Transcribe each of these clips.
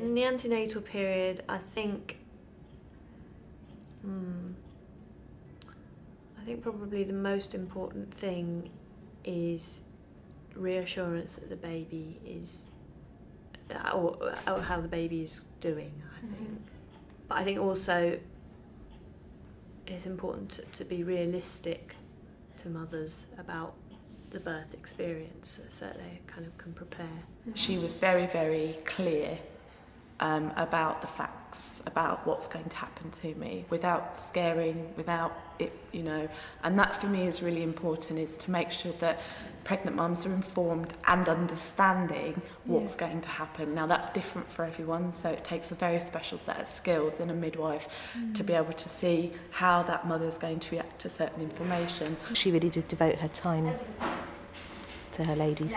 In the antenatal period, I think probably the most important thing is reassurance that the baby is, or how the baby is doing, I think. But I think also it's important to be realistic to mothers about the birth experience so that they kind of can prepare. She was very, very clear about the facts, about what's going to happen to me, without scaring, without it, you know. And that for me is really important, is to make sure that pregnant mums are informed and understanding what's going to happen. Now that's different for everyone, so it takes a very special set of skills in a midwife to be able to see how that mother's going to react to certain information. She really did devote her time to her ladies.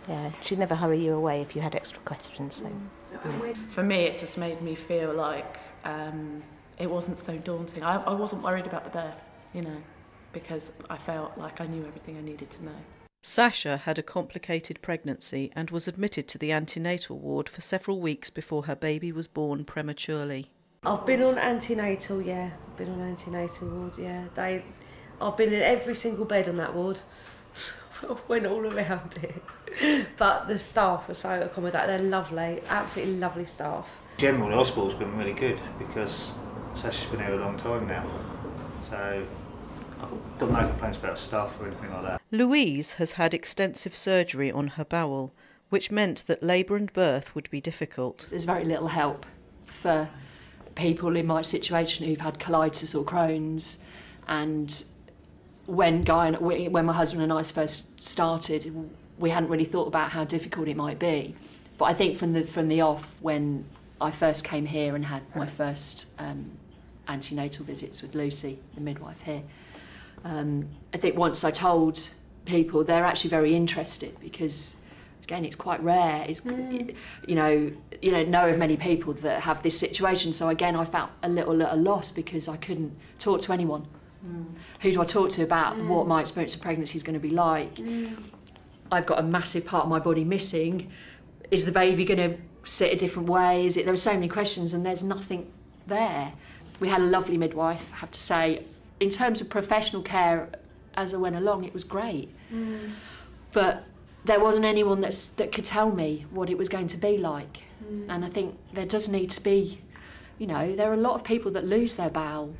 Yeah, she'd never hurry you away if you had extra questions. So. For me, it just made me feel like it wasn't so daunting. I wasn't worried about the birth, you know, because I felt like I knew everything I needed to know. Sasha had a complicated pregnancy and was admitted to the antenatal ward for several weeks before her baby was born prematurely. I've been on antenatal, yeah. I've been on antenatal ward, yeah. I've been in every single bed on that ward. I went all around it. But the staff were so accommodating. They're lovely, absolutely lovely staff. Generally, the hospital's been really good because Sasha's been here a long time now. So I've got no complaints about staff or anything like that. Louise has had extensive surgery on her bowel, which meant that labour and birth would be difficult. There's very little help for people in my situation who've had colitis or Crohn's, and when my husband and I first started, we hadn't really thought about how difficult it might be. But I think from the off, when I first came here and had my first antenatal visits with Lucy, the midwife here, I think once I told people, they're actually very interested because, again, it's quite rare. It's, you know of many people that have this situation. So again, I felt a little loss because I couldn't talk to anyone. Who do I talk to about what my experience of pregnancy is going to be like? I've got a massive part of my body missing. Is the baby going to sit a different way? There were so many questions and there's nothing there. We had a lovely midwife, I have to say. In terms of professional care, as I went along, it was great. But there wasn't anyone that could tell me what it was going to be like. And I think there does need to be, you know, there are a lot of people that lose their bowel.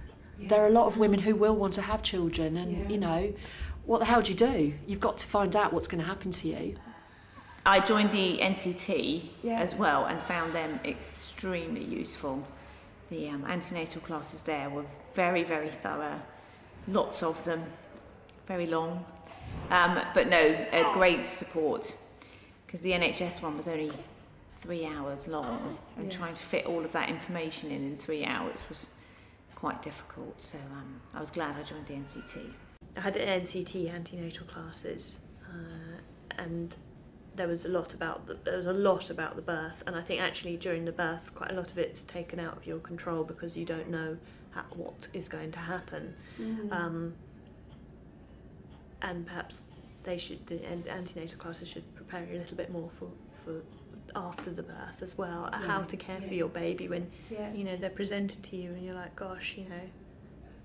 There are a lot of women who will want to have children and, you know, what the hell do you do? You've got to find out what's going to happen to you. I joined the NCT as well and found them extremely useful. The antenatal classes there were very, very thorough, lots of them, very long, but no, a great support, because the NHS one was only 3 hours long, and trying to fit all of that information in 3 hours was quite difficult, so I was glad I joined the NCT. I had NCT antenatal classes, and there was a lot about the birth, and I think actually during the birth quite a lot of it's taken out of your control because you don't know what is going to happen, and perhaps the antenatal classes should prepare you a little bit more for after the birth as well, how to care for your baby when you know they're presented to you and you're like, gosh, you know,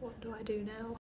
what do I do now?